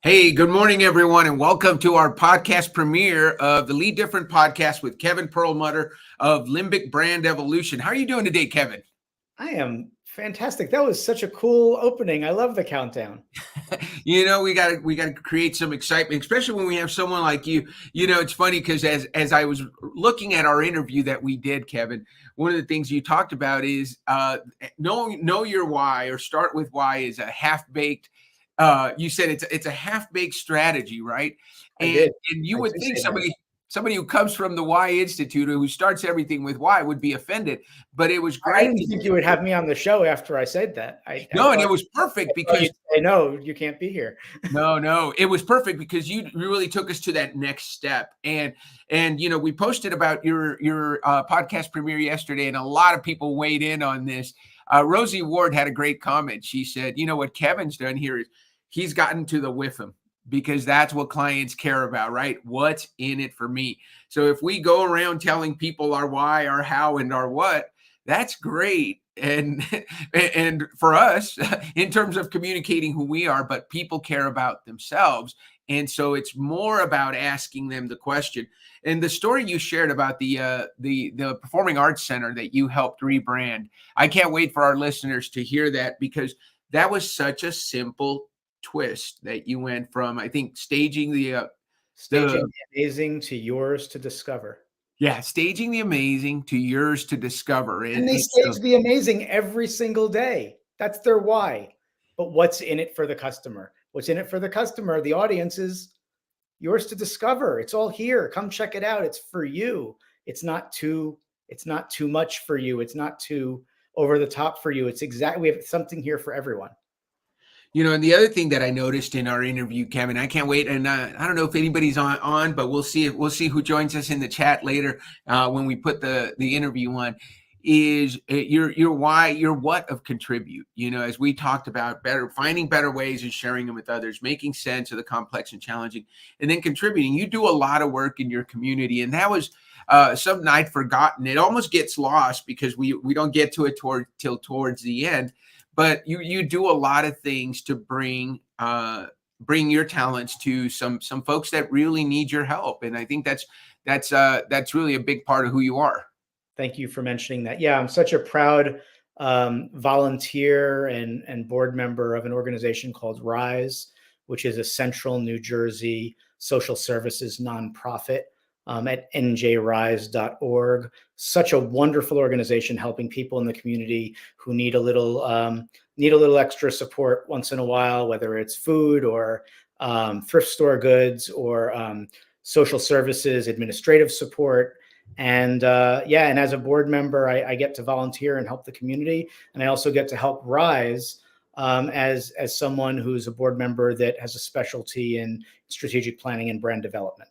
Hey, good morning, everyone, and welcome to our podcast premiere of the Lead Different podcast with Kevin Perlmutter of Limbic Brand Evolution. How are you doing today, Kevin? I am fantastic. That was such a cool opening. I love the countdown. We got to create some excitement, especially when we have someone like you. It's funny because as I was looking at our interview that we did, Kevin, one of the things you talked about is know your why, or start with why, is a half-baked. You said it's a half-baked strategy, right? I did. And you I would did think say that. somebody who comes from the Why Institute, who starts everything with why, would be offended. But it was I great. didn't think you would have me on the show after I said that. I No, and thought, it was perfect I because you'd say, no, you can't be here. no, it was perfect because you really took us to that next step. And we posted about your podcast premiere yesterday, and a lot of people weighed in on this. Rosie Ward had a great comment. She said, what Kevin's done here is he's gotten to the with him, because that's what clients care about, right? What's in it for me? So if we go around telling people our why, our how, and our what, that's great. And for us, in terms of communicating who we are, but people care about themselves. And so it's more about asking them the question. And the story you shared about the Performing Arts Center that you helped rebrand, I can't wait for our listeners to hear that, because that was such a simple twist that you went from, I think, staging the amazing to yours to discover. staging the amazing to yours to discover. And they stage the amazing every single day. That's their why. But what's in it for the customer? What's in it for the customer? The audience is yours to discover. It's all here. Come check it out. It's for you. It's not too much for you. It's not too over the top for you. We have something here for everyone. And the other thing that I noticed in our interview, Kevin, I can't wait. And I don't know if anybody's on, but we'll see who joins us in the chat later when we put the interview on, is your why, your what of contribute. As we talked about, finding better ways and sharing them with others, making sense of the complex and challenging, and then contributing. You do a lot of work in your community, and that was something I'd forgotten. It almost gets lost because we don't get to it till towards the end. But you do a lot of things to bring your talents to some folks that really need your help, and I think that's really a big part of who you are. Thank you for mentioning that. Yeah, I'm such a proud volunteer and board member of an organization called RISE, which is a Central New Jersey social services nonprofit. At njrise.org. Such a wonderful organization, helping people in the community who need a little extra support once in a while, whether it's food or thrift store goods or social services, administrative support. And and as a board member, I get to volunteer and help the community, and I also get to help RISE as someone who's a board member that has a specialty in strategic planning and brand development.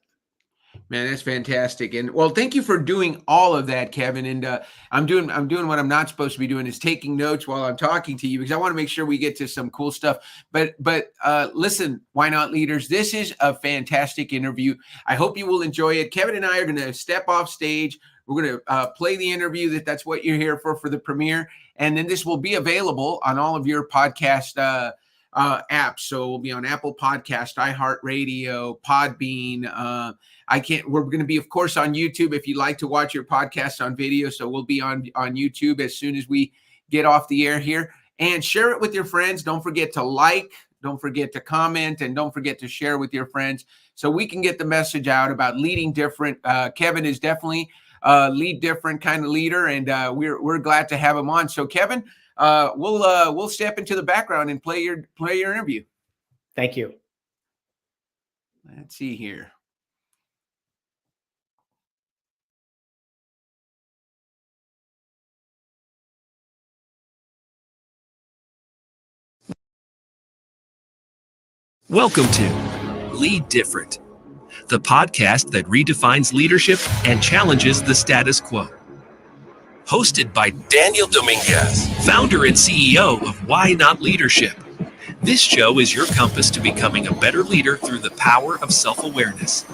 Man, that's fantastic. And well, thank you for doing all of that, Kevin. And I'm doing what I'm not supposed to be doing, is taking notes while I'm talking to you, because I want to make sure we get to some cool stuff. But listen, why not, leaders? This is a fantastic interview. I hope you will enjoy it. Kevin and I are going to step off stage. We're going to play the interview. That's what you're here for the premiere. And then this will be available on all of your podcast apps. So we'll be on Apple Podcast, iHeartRadio, Podbean. We're going to be, of course, on YouTube if you like to watch your podcast on video. So we'll be on YouTube as soon as we get off the air here. And share it with your friends. Don't forget to like, don't forget to comment, and don't forget to share with your friends so we can get the message out about leading different. Kevin is definitely a lead different kind of leader, and we're glad to have him on. So Kevin, we'll step into the background and play your interview. Thank you. Let's see here. Welcome to Lead Different, the podcast that redefines leadership and challenges the status quo. Hosted by Daniel Dominguez, founder and CEO of Why Not Leadership. This show is your compass to becoming a better leader through the power of self-awareness.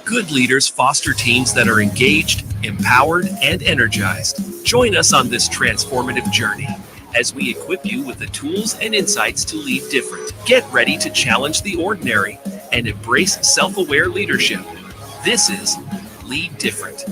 Good leaders foster teams that are engaged, empowered, and energized. Join us on this transformative journey as we equip you with the tools and insights to lead different. Get ready to challenge the ordinary and embrace self-aware leadership. This is Lead Different.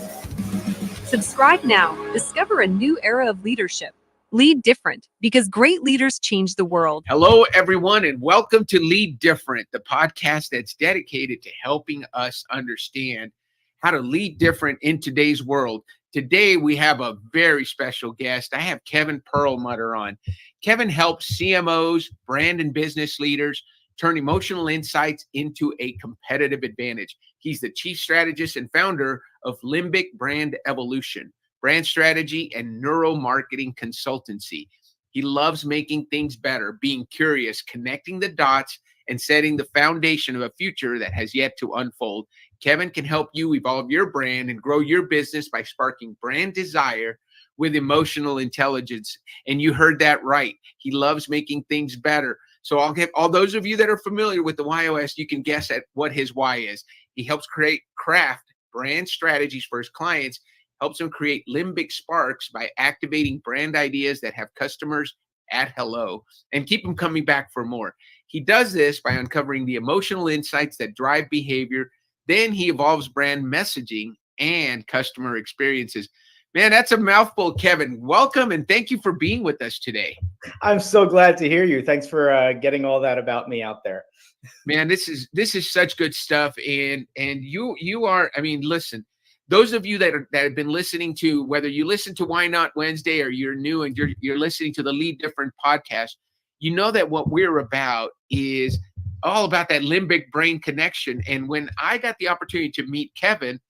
Subscribe now. Discover a new era of leadership. Lead different, because great leaders change the world. Hello, everyone, and welcome to Lead Different, the podcast that's dedicated to helping us understand how to lead different in today's world. Today, we have a very special guest. I have Kevin Perlmutter on. Kevin helps CMOs, brand and business leaders turn emotional insights into a competitive advantage. He's the chief strategist and founder of Limbic Brand Evolution, Brand Strategy and Neuromarketing Consultancy. He loves making things better, being curious, connecting the dots, and setting the foundation of a future that has yet to unfold. Kevin can help you evolve your brand and grow your business by sparking brand desire with emotional intelligence. And you heard that right. He loves making things better. So I'll get all those of you that are familiar with the YOS, you can guess at what his why is. He helps craft brand strategies for his clients, helps them create limbic sparks by activating brand ideas that have customers at hello and keep them coming back for more. He does this by uncovering the emotional insights that drive behavior. Then he evolves brand messaging and customer experiences. Man, that's a mouthful, Kevin. Welcome and thank you for being with us today. I'm so glad to hear you. Thanks for getting all that about me out there. Man, this is such good stuff, and you are. I mean, listen, those of you that have been listening to, whether you listen to Why Not Wednesday or you're new and you're listening to the Lead Different podcast, you know that what we're about is all about that limbic brain connection. And when I got the opportunity to meet Kevin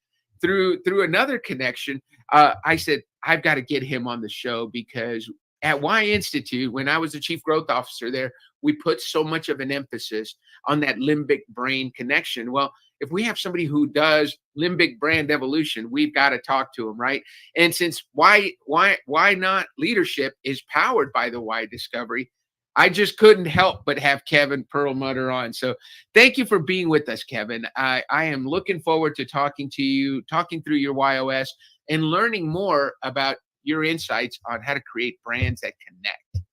through another connection, I said I've got to get him on the show, because at Y Institute, when I was the chief growth officer there, we put so much of an emphasis on that limbic brain connection. Well, if we have somebody who does limbic brand evolution, we've got to talk to him, right? And since why not leadership is powered by the Y Discovery, I just couldn't help but have Kevin Perlmutter on. So thank you for being with us, Kevin. I am looking forward to talking to you, talking through your YOS and learning more about your insights on how to create brands that connect.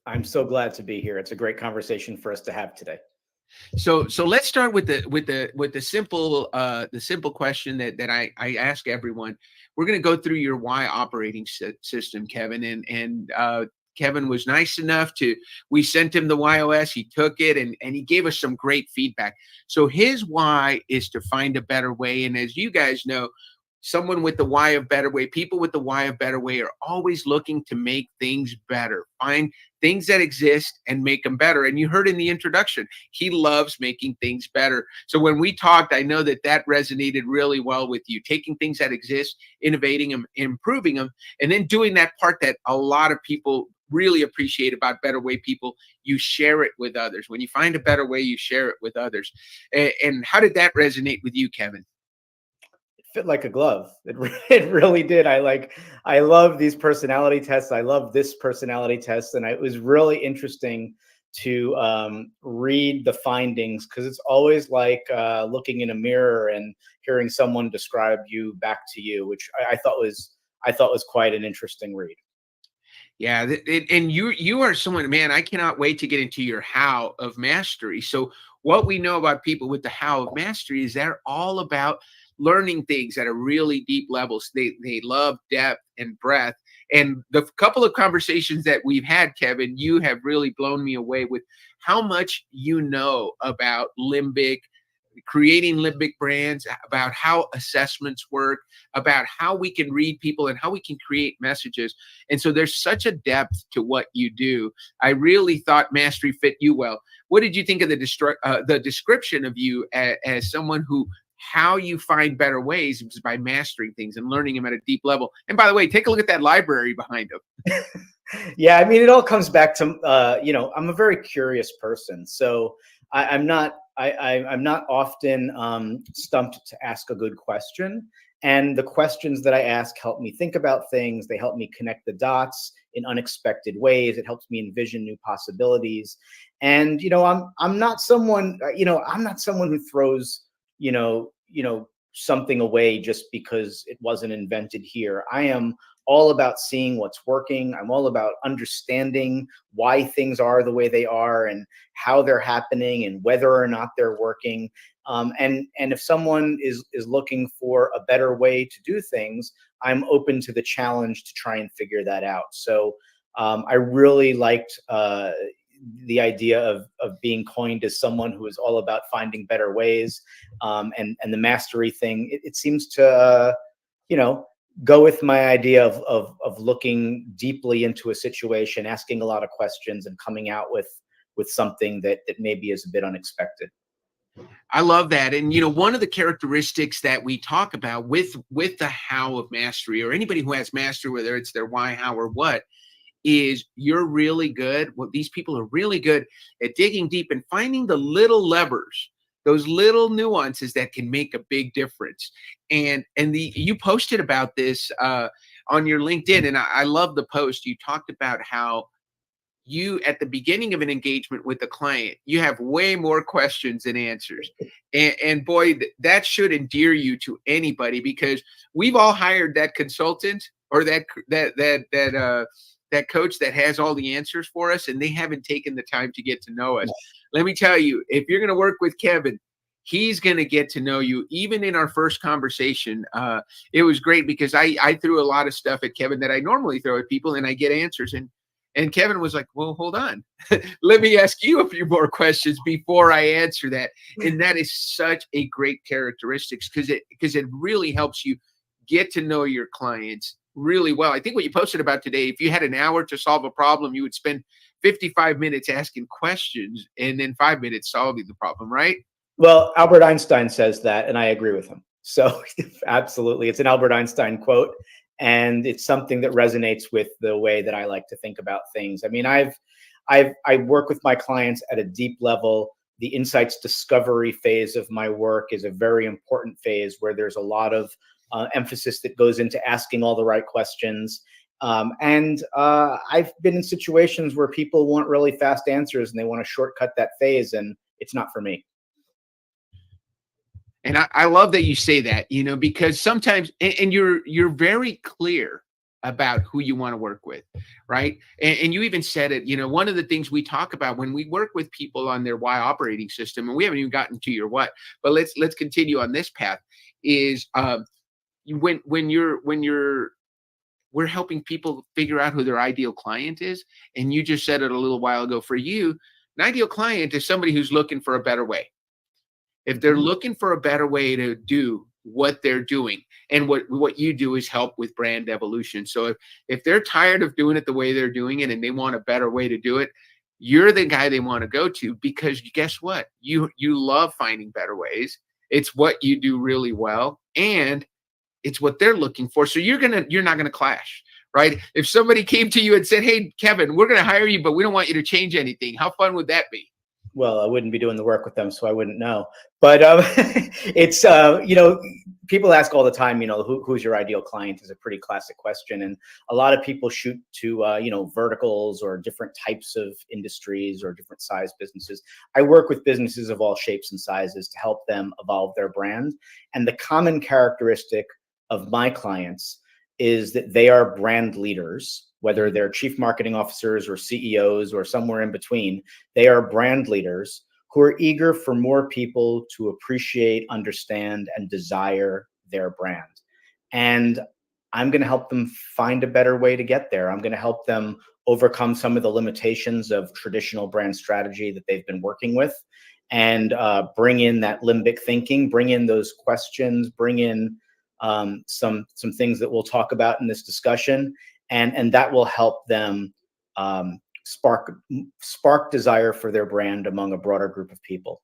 I'm so glad to be here. It's a great conversation for us to have today. So let's start with the simple question that I ask everyone. We're going to go through your Y operating system, Kevin, and Kevin was nice enough we sent him the YOS, he took it and he gave us some great feedback. So his why is to find a better way. And as you guys know, someone with the why of better way, people with the why of better way are always looking to make things better, find things that exist and make them better. And you heard in the introduction, he loves making things better. So when we talked, I know that resonated really well with you, taking things that exist, innovating them, improving them, and then doing that part that a lot of people really appreciate about Better Way people. You share it with others. When you find a better way, you share it with others. And how did that resonate with you, Kevin? Fit like a glove. It really did. I love these personality tests. I love this personality test. And it was really interesting to read the findings, because it's always like looking in a mirror and hearing someone describe you back to you, which I thought was quite an interesting read. Yeah, and you are someone, man, I cannot wait to get into your how of mastery. So what we know about people with the how of mastery is they're all about learning things at a really deep levels. They love depth and breadth. And the couple of conversations that we've had, Kevin, you have really blown me away with how much you know about limbic, creating limbic brands, about how assessments work, about how we can read people and how we can create messages. And so there's such a depth to what you do. I really thought mastery fit you well. What did you think of the description of you as someone who, how you find better ways is by mastering things and learning them at a deep level? And by the way, take a look at that library behind him. Yeah, I mean, it all comes back to, I'm a very curious person. So I'm not often stumped to ask a good question. And the questions that I ask help me think about things. They help me connect the dots in unexpected ways. It helps me envision new possibilities. And, I'm not someone who throws, something away just because it wasn't invented here. I am all about seeing what's working. I'm all about understanding why things are the way they are and how they're happening and whether or not they're working. And if someone is looking for a better way to do things, I'm open to the challenge to try and figure that out. So I really liked the idea of being coined as someone who is all about finding better ways, and the mastery thing. It seems to go with my idea of looking deeply into a situation, asking a lot of questions, and coming out with something that maybe is a bit unexpected. I love that. And, one of the characteristics that we talk about with the how of mastery, or anybody who has mastery, whether it's their why, how, or what, is you're really good. Well, these people are really good at digging deep and finding the little levers, those little nuances that can make a big difference. And you posted about this on your LinkedIn, and I love the post. You talked about how you, at the beginning of an engagement with the client, you have way more questions than answers. And boy, that should endear you to anybody, because we've all hired that consultant or that coach that has all the answers for us, and they haven't taken the time to get to know us. Let me tell you, if you're going to work with Kevin, he's going to get to know you. Even in our first conversation, it was great because I threw a lot of stuff at Kevin that I normally throw at people, and I get answers. And Kevin was like, well, hold on. Let me ask you a few more questions before I answer that. And that is such a great characteristic, because it really helps you get to know your clients really well. I think what you posted about today, if you had an hour to solve a problem, you would spend 55 minutes asking questions and then 5 minutes solving the problem, right? Well, Albert Einstein says that, and I agree with him. So absolutely. It's an Albert Einstein quote. And it's something that resonates with the way that I like to think about things. I mean, I work with my clients at a deep level. The insights discovery phase of my work is a very important phase where there's a lot of emphasis that goes into asking all the right questions. And I've been in situations where people want really fast answers and they want to shortcut that phase, and it's not for me. And I love that you say that, because sometimes, and you're very clear about who you want to work with, right? And you even said it, one of the things we talk about when we work with people on their why operating system, and we haven't even gotten to your what, but let's continue on this path, is we're helping people figure out who their ideal client is. And you just said it a little while ago. For you, an ideal client is somebody who's looking for a better way. If they're looking for a better way to do what they're doing, and what you do is help with brand evolution. So if they're tired of doing it the way they're doing it and they want a better way to do it, you're the guy they want to go to, because guess what? You love finding better ways. It's what you do really well, and it's what they're looking for. So you're not gonna clash, right? If somebody came to you and said, "Hey, Kevin, we're gonna hire you, but we don't want you to change anything," how fun would that be? Well, I wouldn't be doing the work with them, so I wouldn't know. But it's people ask all the time, who's your ideal client is a pretty classic question, and a lot of people shoot to verticals or different types of industries or different size businesses. I work with businesses of all shapes and sizes to help them evolve their brand, and the common characteristic of my clients is that they are brand leaders. Whether they're chief marketing officers or CEOs or somewhere in between, they are brand leaders who are eager for more people to appreciate, understand, and desire their brand. And I'm going to help them find a better way to get there. I'm going to help them overcome some of the limitations of traditional brand strategy that they've been working with, and bring in that limbic thinking, bring in those questions, bring in some things that we'll talk about in this discussion. And that will help them spark desire for their brand among a broader group of people.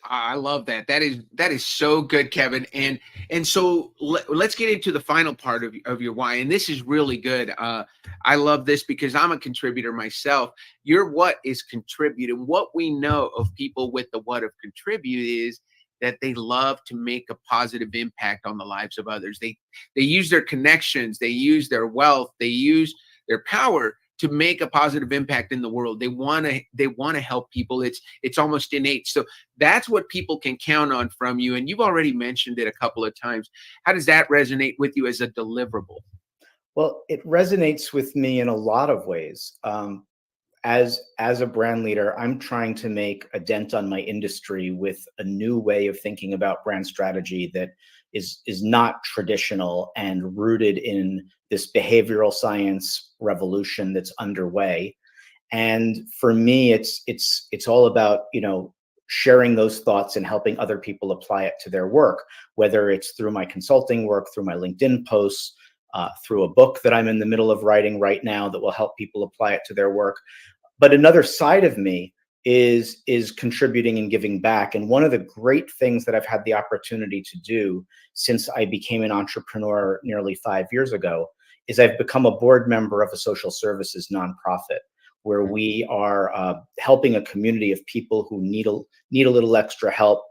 I love that. That is so good, Kevin. And so let's get into the final part of your why. And this is really good. I love this because I'm a contributor myself. Your what is contribute. And what we know of people with the what of contribute is that they love to make a positive impact on the lives of others. They use their connections, they use their wealth, they use their power to make a positive impact in the world. They want to help people. It's almost innate. So that's what people can count on from you. And you've already mentioned it a couple of times. How does that resonate with you as a deliverable? Well, it resonates with me in a lot of ways. As a brand leader, I'm trying to make a dent on my industry with a new way of thinking about brand strategy that is not traditional and rooted in this behavioral science revolution that's underway. And for me, it's all about, sharing those thoughts and helping other people apply it to their work, whether it's through my consulting work, through my LinkedIn posts, through a book that I'm in the middle of writing right now that will help people apply it to their work. But another side of me is contributing and giving back. And one of the great things that I've had the opportunity to do since I became an entrepreneur nearly 5 years ago is I've become a board member of a social services nonprofit where we are helping a community of people who need a little extra help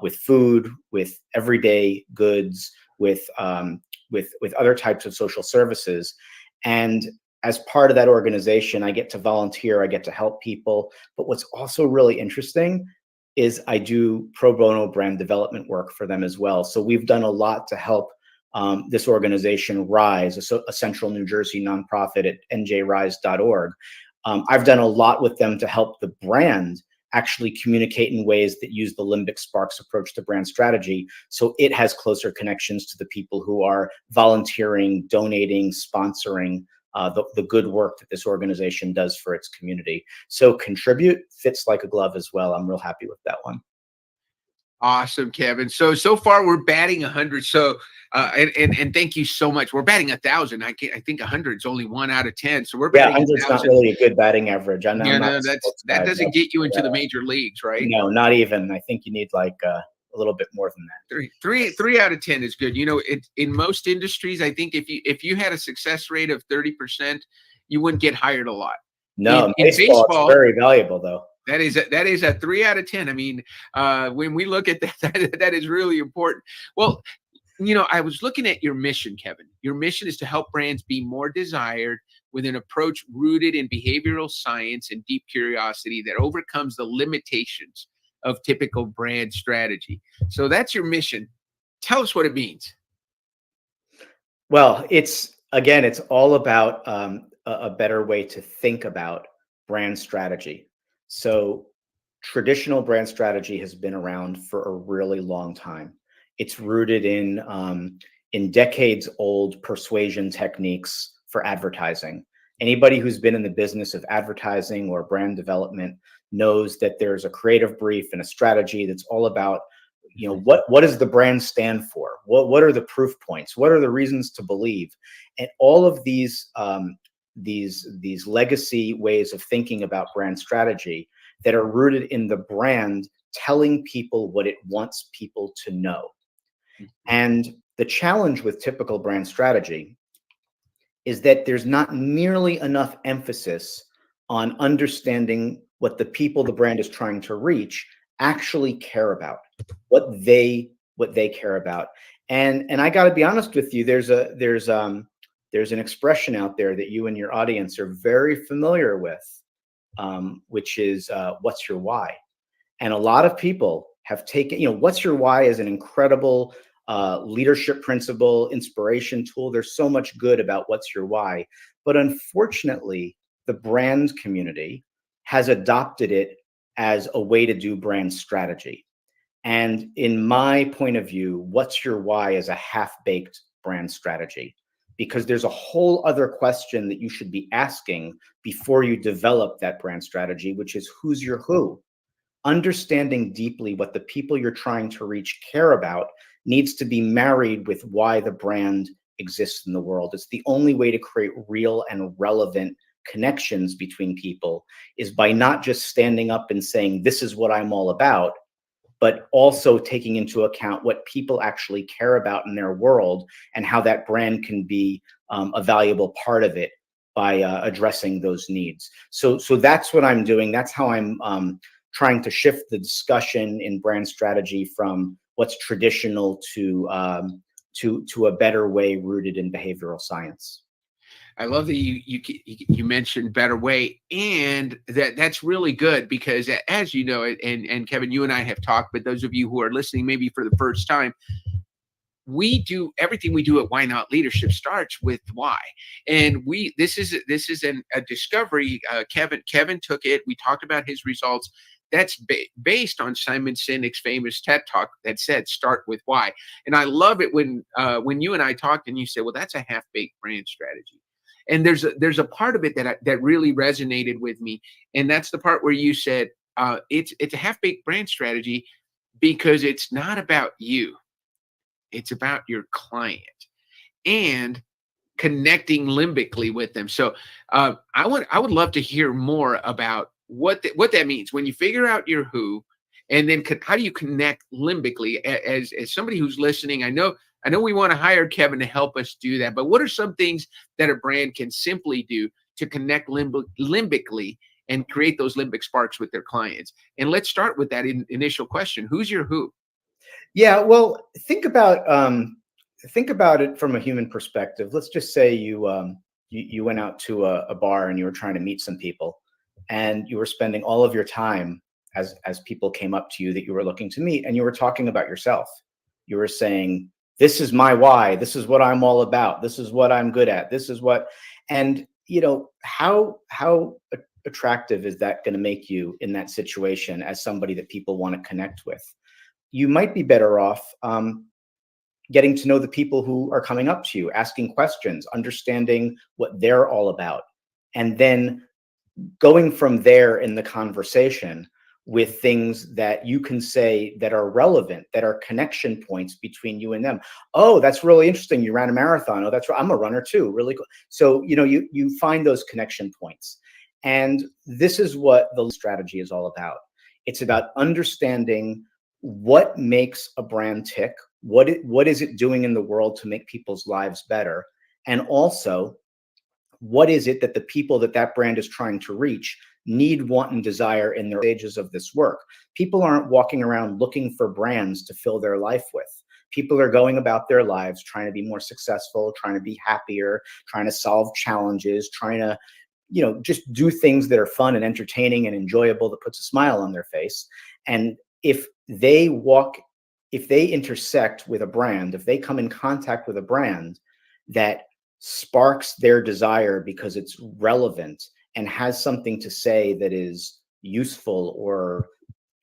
with food, with everyday goods, with other types of social services. And as part of that organization, I get to volunteer, I get to help people. But what's also really interesting is I do pro bono brand development work for them as well. So we've done a lot to help this organization Rise, a central New Jersey nonprofit at njrise.org. I've done a lot with them to help the brand actually communicate in ways that use the Limbic Sparks approach to brand strategy. So it has closer connections to the people who are volunteering, donating, sponsoring the good work that this organization does for its community. So contribute fits like a glove as well. I'm real happy with that one. Awesome, Kevin. So far we're batting 100. So and thank you so much. We're batting 1,000. I think 100 is only 1 out of 10. So we're batting 100's not really a good batting average. that doesn't get you into the major leagues, right? No, not even. I think you need like a little bit more than that. Three out of 10 is good. In most industries, I think if you had a success rate of 30%, you wouldn't get hired a lot. No, in baseball, it's very valuable though. That is a 3 out of 10. I mean, when we look at that is really important. Well, I was looking at your mission, Kevin. Your mission is to help brands be more desired with an approach rooted in behavioral science and deep curiosity that overcomes the limitations of typical brand strategy. So that's your mission. Tell us what it means. Well, it's all about a better way to think about brand strategy. So traditional brand strategy has been around for a really long time. It's rooted in decades-old persuasion techniques for advertising. Anybody who's been in the business of advertising or brand development knows that there's a creative brief and a strategy that's all about, what does the brand stand for? What are the proof points? What are the reasons to believe? And all of these legacy ways of thinking about brand strategy that are rooted in the brand telling people what it wants people to know. And the challenge with typical brand strategy is that there's not nearly enough emphasis on understanding what the people the brand is trying to reach actually care about, what they care about. And I got to be honest with you, there's an expression out there that you and your audience are very familiar with, which is what's your why? And a lot of people have taken, what's your why is an incredible leadership principle, inspiration tool. There's so much good about what's your why. But unfortunately, the brand community has adopted it as a way to do brand strategy. And in my point of view, what's your why is a half-baked brand strategy, because there's a whole other question that you should be asking before you develop that brand strategy, which is who's your who? Understanding deeply what the people you're trying to reach care about needs to be married with why the brand exists in the world. It's the only way to create real and relevant connections between people is by not just standing up and saying, this is what I'm all about, but also taking into account what people actually care about in their world and how that brand can be a valuable part of it by addressing those needs. So that's what I'm doing. That's how I'm trying to shift the discussion in brand strategy from what's traditional to a better way rooted in behavioral science. I love that you mentioned better way, and that's really good because as you know, and Kevin, you and I have talked, but those of you who are listening maybe for the first time, we do everything we do at Why Not Leadership starts with why, and this is a discovery. Kevin took it. We talked about his results. That's based on Simon Sinek's famous TED talk that said start with why. And I love it when you and I talked and you said, well, that's a half-baked brand strategy. And there's a part of it that really resonated with me, and that's the part where you said it's a half-baked brand strategy because it's not about you. It's about your client and connecting limbically with them. So I would love to hear more about what that means when you figure out your who, and then how do you connect limbically as somebody who's listening. I know we want to hire Kevin to help us do that, but what are some things that a brand can simply do to connect limbically and create those limbic sparks with their clients? And let's start with that initial question. Who's your who? Yeah, well, think about it from a human perspective. Let's just say you went out to a bar and you were trying to meet some people, and you were spending all of your time as people came up to you that you were looking to meet, and you were talking about yourself. You were saying, "This is my why. This is what I'm all about. This is what I'm good at. This is what," and how attractive is that going to make you in that situation as somebody that people want to connect with? You might be better off getting to know the people who are coming up to you, asking questions, understanding what they're all about, and then going from there in the conversation with things that you can say that are relevant, that are connection points between you and them. Oh, that's really interesting. You ran a marathon. Oh, that's right. I'm a runner too. Really cool. So, you find those connection points. And this is what the strategy is all about. It's about understanding what makes a brand tick, what is it doing in the world to make people's lives better, and also what is it that the people that brand is trying to reach need, want, and desire in their stages of this work. People aren't walking around looking for brands to fill their life with. People are going about their lives trying to be more successful, trying to be happier, trying to solve challenges, trying to just do things that are fun and entertaining and enjoyable, that puts a smile on their face. And if they intersect with a brand, if they come in contact with a brand that sparks their desire because it's relevant and has something to say that is useful or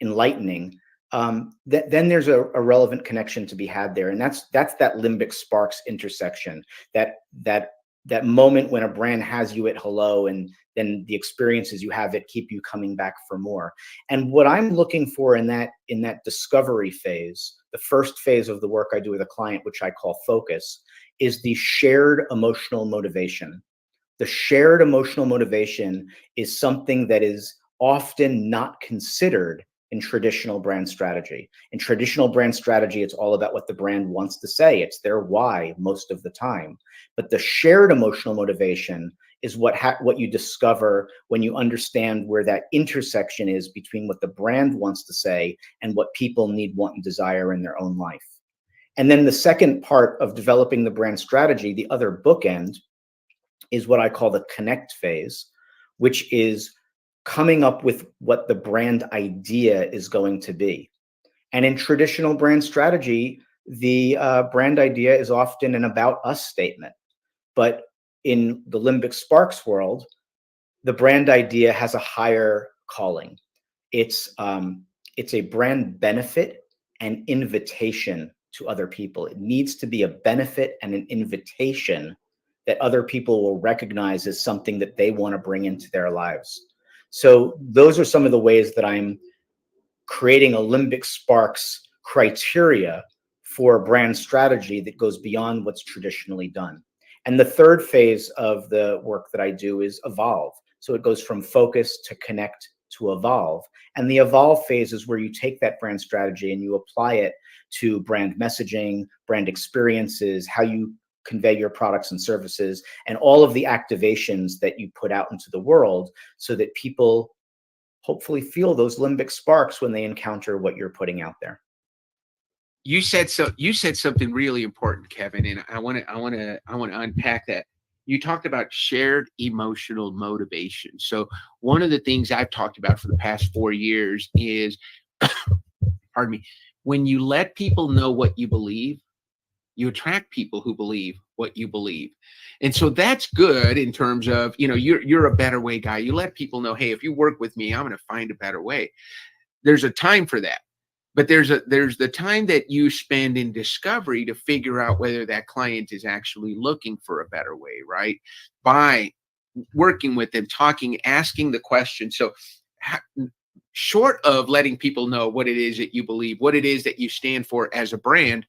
enlightening, then there's a relevant connection to be had there. And that's that limbic sparks intersection, that moment when a brand has you at hello, and then the experiences you have that keep you coming back for more. And what I'm looking for in that discovery phase, the first phase of the work I do with a client, which I call focus, is the shared emotional motivation. The shared emotional motivation is something that is often not considered in traditional brand strategy. In traditional brand strategy, it's all about what the brand wants to say. It's their why most of the time. But the shared emotional motivation is what you discover when you understand where that intersection is between what the brand wants to say and what people need, want, and desire in their own life. And then the second part of developing the brand strategy, the other bookend, is what I call the connect phase, which is coming up with what the brand idea is going to be. And in traditional brand strategy, the brand idea is often an about us statement. But in the Limbic Sparks world, the brand idea has a higher calling. It's a brand benefit and invitation to other people. It needs to be a benefit and an invitation that other people will recognize as something that they want to bring into their lives. So those are some of the ways that I'm creating a Limbic Sparks criteria for a brand strategy that goes beyond what's traditionally done. And the third phase of the work that I do is evolve. So it goes from focus to connect to evolve. And the evolve phase is where you take that brand strategy and you apply it to brand messaging, brand experiences, how you convey your products and services, and all of the activations that you put out into the world so that people hopefully feel those limbic sparks when they encounter what you're putting out there. You said something really important, Kevin, and I want to unpack that. you talked about shared emotional motivation. So one of the things I've talked about for the past 4 years is, pardon me, when you let people know what you believe, you attract people who believe what you believe. And so that's good in terms of, you're a better way guy. You let people know, hey, if you work with me, I'm going to find a better way. There's a time for that. But there's the time that you spend in discovery to figure out whether that client is actually looking for a better way, right? By working with them, talking, asking the question. So short of letting people know what it is that you believe, what it is that you stand for as a brand,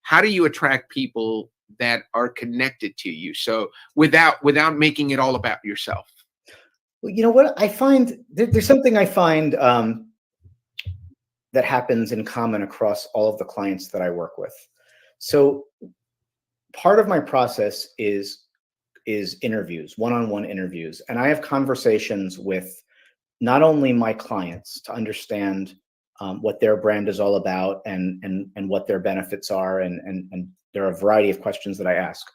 how do you attract people that are connected to you? So without making it all about yourself. Well, you know what I find, there's something I find that happens in common across all of the clients that I work with. So part of my process is interviews, one-on-one interviews. And I have conversations with not only my clients to understand what their brand is all about and what their benefits are. And there are a variety of questions that I ask,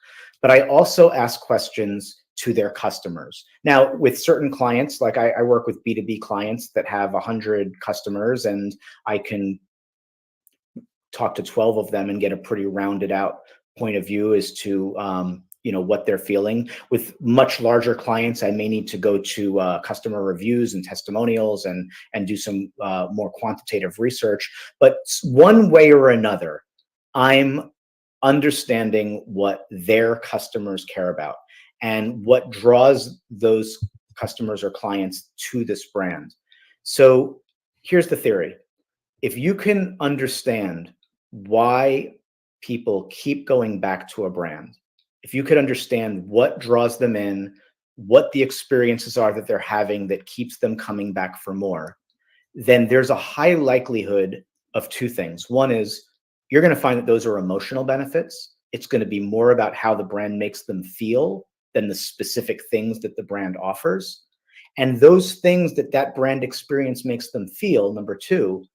but I also ask questions to their customers. Now, with certain clients, like I work with B2B clients that have 100 customers, and I can talk to 12 of them and get a pretty rounded out point of view as to what they're feeling. With much larger clients, I may need to go to customer reviews and testimonials and do some more quantitative research. But one way or another, I'm understanding what their customers care about and what draws those customers or clients to this brand. So here's the theory. If you can understand why people keep going back to a brand, if you could understand what draws them in, what the experiences are that they're having that keeps them coming back for more, then there's a high likelihood of two things. One is you're going to find that those are emotional benefits. It's going to be more about how the brand makes them feel than the specific things that the brand offers. And those things that brand experience makes them feel, number two,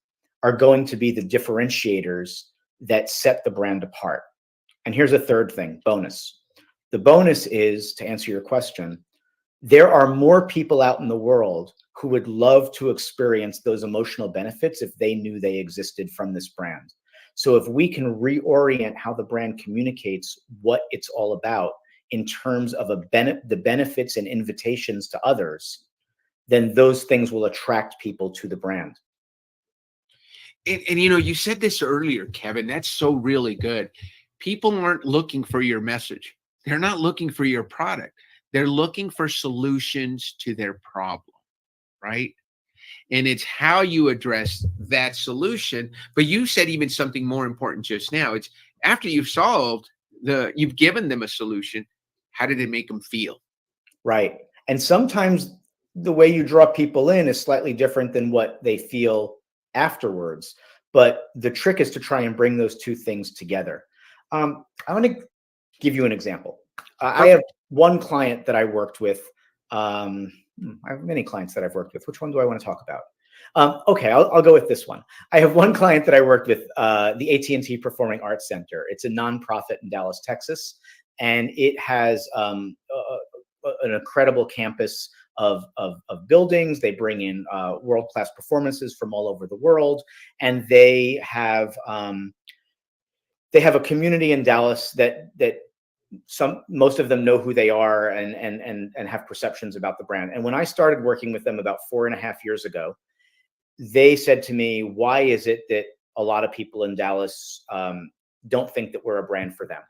are going to be the differentiators that set the brand apart. And here's a third thing, bonus. The bonus is, to answer your question, there are more people out in the world who would love to experience those emotional benefits if they knew they existed from this brand. So if we can reorient how the brand communicates what it's all about in terms of the benefits and invitations to others, then those things will attract people to the brand. And you said this earlier, Kevin, that's so really good. People aren't looking for your message. They're not looking for your product. They're looking for solutions to their problem, right? And it's how you address that solution. But you said even something more important just now. It's after you've given them a solution, how did it make them feel? Right. And sometimes the way you draw people in is slightly different than what they feel afterwards. But the trick is to try and bring those two things together. I want to give you an example. I have one client that I worked with. I have many clients that I've worked with. Which one do I want to talk about? Okay, I'll go with this one. I have one client that I worked with, the AT&T Performing Arts Center. It's a nonprofit in Dallas, Texas, and it has an incredible campus of buildings. They bring in world-class performances from all over the world, and they have a community in Dallas that most of them know who they are and have perceptions about the brand. And when I started working with them about 4.5 years ago, they said to me, "Why is it that a lot of people in Dallas don't think that we're a brand for them?"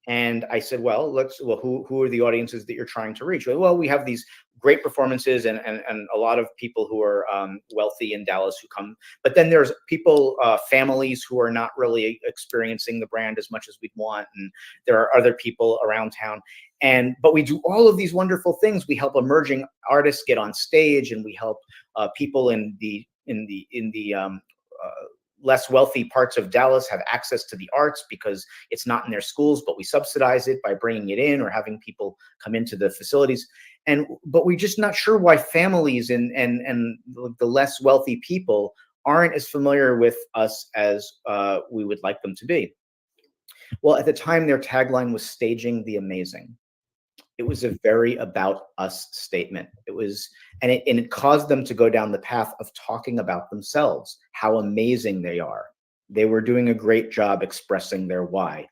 And I said, well, who are the audiences that you're trying to reach? Well, we have these great performances and a lot of people who are wealthy in Dallas who come. But then there's people, families who are not really experiencing the brand as much as we'd want. And there are other people around town. But we do all of these wonderful things. We help emerging artists get on stage, and we help people in the less wealthy parts of Dallas have access to the arts because it's not in their schools, but we subsidize it by bringing it in or having people come into the facilities. But we're just not sure why families and the less wealthy people aren't as familiar with us as we would like them to be. Well, at the time, their tagline was "Staging the Amazing." It was a very about us statement. And it caused them to go down the path of talking about themselves, how amazing they are. They were doing a great job expressing their why.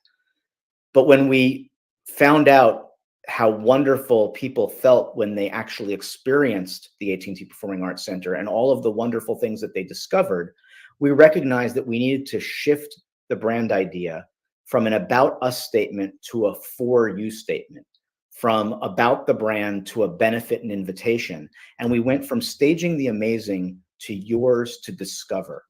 But when we found out how wonderful people felt when they actually experienced the AT&T Performing Arts Center and all of the wonderful things that they discovered, we recognized that we needed to shift the brand idea from an about us statement to a for you statement, from about the brand to a benefit and invitation. And we went from staging the amazing to yours to discover.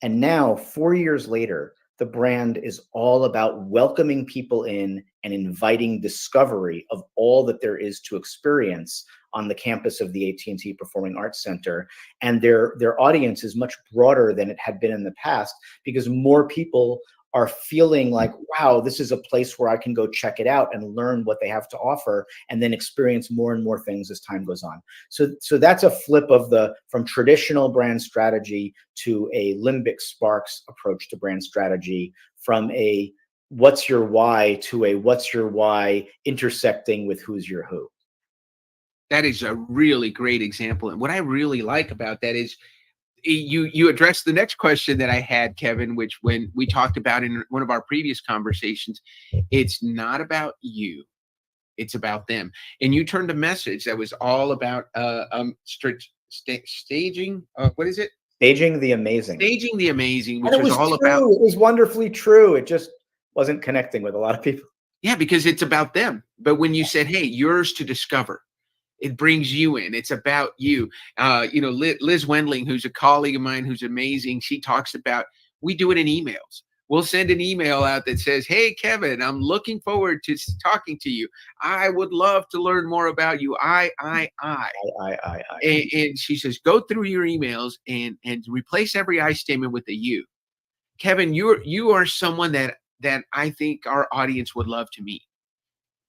And now, 4 years later, the brand is all about welcoming people in and inviting discovery of all that there is to experience on the campus of the AT&T Performing Arts Center. And their audience is much broader than it had been in the past, because more people are feeling like, wow, this is a place where I can go check it out and learn what they have to offer, and then experience more and more things as time goes on. So that's a flip of from traditional brand strategy to a Limbic Sparks approach to brand strategy, from a what's your why to a what's your why intersecting with who's your who. That is a really great example. And what I really like about that is you addressed the next question that I had, Kevin, which when we talked about in one of our previous conversations, it's not about you, it's about them. And you turned a message that was all about staging. What is it? Staging the amazing. Staging the amazing, which and it was all true. about. It was wonderfully true. It just wasn't connecting with a lot of people. Yeah, because it's about them. But when you said, hey, yours to discover, it brings you in. It's about you. Liz Wendling, who's a colleague of mine, who's amazing. She talks about, we do it in emails. We'll send an email out that says, hey, Kevin, I'm looking forward to talking to you. I would love to learn more about you. I. And she says, go through your emails and replace every I statement with a you. Kevin, you are someone that I think our audience would love to meet.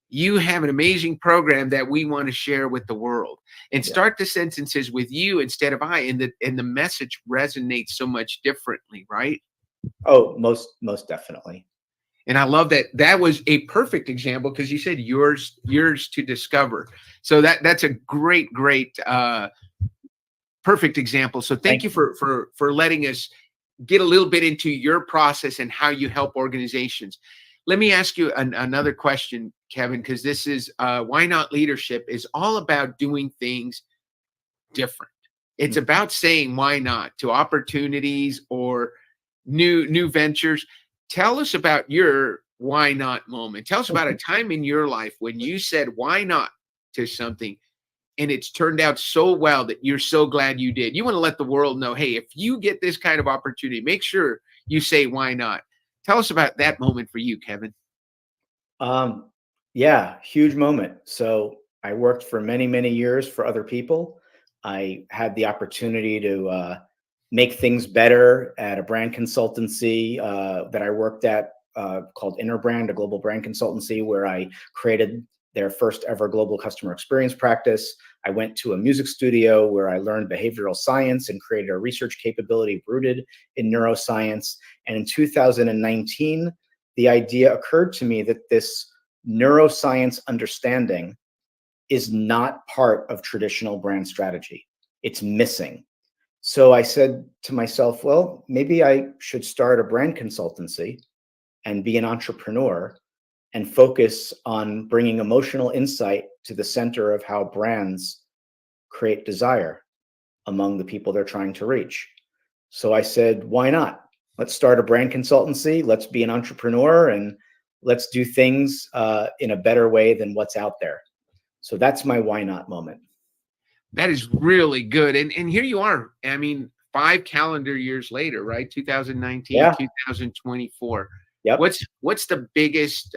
You have an amazing program that we want to share with the world, and start the sentences with you instead of I, and the message resonates so much differently, right? Oh, most definitely. And I love that. That was a perfect example, because you said yours to discover. So that's a great perfect example. So thank you for letting us get a little bit into your process and how you help organizations. Let me ask you another question, Kevin, because this is Why Not Leadership is all about doing things different. It's about saying why not to opportunities or new ventures. Tell us about your why not moment. Tell us about a time in your life when you said why not to something, and it's turned out so well that you're so glad you did. You want to let the world know, hey, if you get this kind of opportunity, make sure you say why not. Tell us about that moment for you, Kevin. Yeah, huge moment. So I worked for many, many years for other people. I had the opportunity to make things better at a brand consultancy that I worked at called Interbrand, a global brand consultancy, where I created their first ever global customer experience practice. I went to a music studio where I learned behavioral science and created a research capability rooted in neuroscience. And in 2019, the idea occurred to me that this neuroscience understanding is not part of traditional brand strategy. It's missing. So I said to myself, well, maybe I should start a brand consultancy and be an entrepreneur and focus on bringing emotional insight to the center of how brands create desire among the people they're trying to reach. So I said, why not? Let's start a brand consultancy. Let's be an entrepreneur, and let's do things in a better way than what's out there. So that's my why not moment. That is really good. And here you are. I mean, 5 calendar years later, right? 2019, 2024. Yep. What's the biggest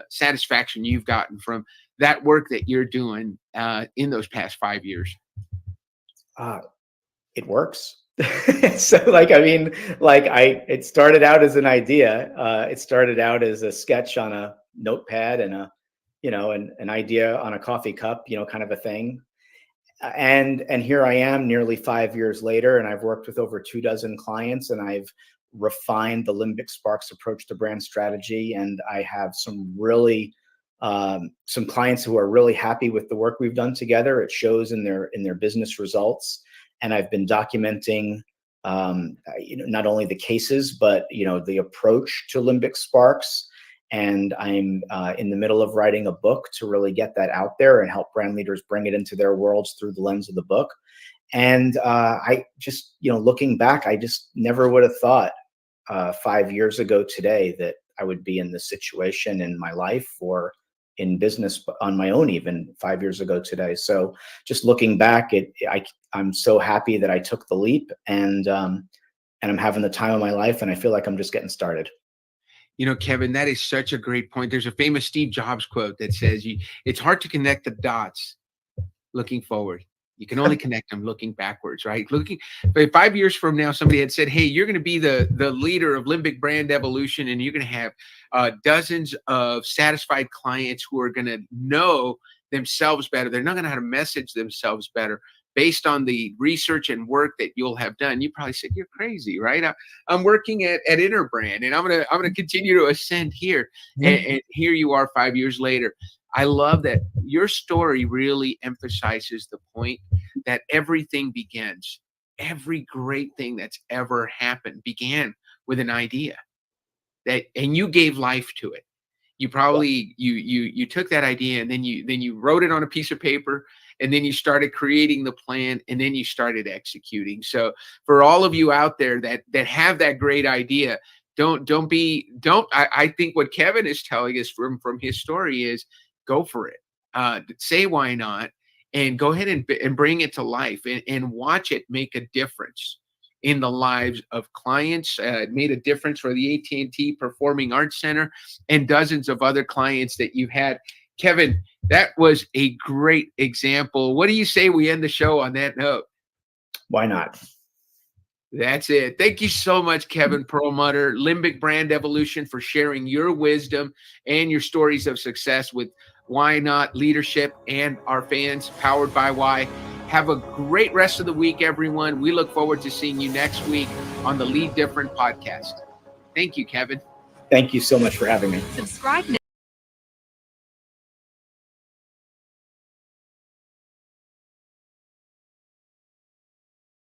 satisfaction you've gotten from that work that you're doing in those past 5 years? It works. So it started out as an idea. It started out as a sketch on a notepad and an idea on a coffee cup, kind of a thing. And here I am nearly 5 years later, and I've worked with over 24 clients, and I've refined the Limbic Sparks approach to brand strategy. And I have some really some clients who are really happy with the work we've done together. It shows in their business results. And I've been documenting, not only the cases, but, the approach to Limbic Sparks. And I'm in the middle of writing a book to really get that out there and help brand leaders bring it into their worlds through the lens of the book. And I just, looking back, I just never would have thought 5 years ago today that I would be in this situation in my life or in business on my own, even 5 years ago today. So just looking back, I'm so happy that I took the leap, and I'm having the time of my life, and I feel like I'm just getting started. Kevin, that is such a great point. There's a famous Steve Jobs quote that says, it's hard to connect the dots looking forward. You can only connect them looking backwards, right? But 5 years from now, somebody had said, hey, you're going to be the leader of Limbic Brand Evolution, and you're going to have dozens of satisfied clients who are going to know themselves better. They're not going to know how to message themselves better based on the research and work that you'll have done. You probably said, you're crazy, right? I'm working at Interbrand, and I'm gonna continue to ascend here. And here you are 5 years later. I love that your story really emphasizes the point that everything begins. Every great thing that's ever happened began with an idea, and you gave life to it. You probably you took that idea, and then you wrote it on a piece of paper, and then you started creating the plan, and then you started executing. So for all of you out there that have that great idea, I think what Kevin is telling us from his story is, go for it. Say why not, and go ahead and bring it to life, and watch it make a difference in the lives of clients. It made a difference for the AT&T Performing Arts Center and dozens of other clients that you've had. Kevin, that was a great example. What do you say we end the show on that note? Why not? That's it. Thank you so much, Kevin Perlmutter, Limbic Brand Evolution, for sharing your wisdom and your stories of success with Why Not Leadership and our fans, powered by Why. Have a great rest of the week, everyone. We look forward to seeing you next week on the Lead Different podcast. Thank you, Kevin. Thank you so much for having me. Subscribe now.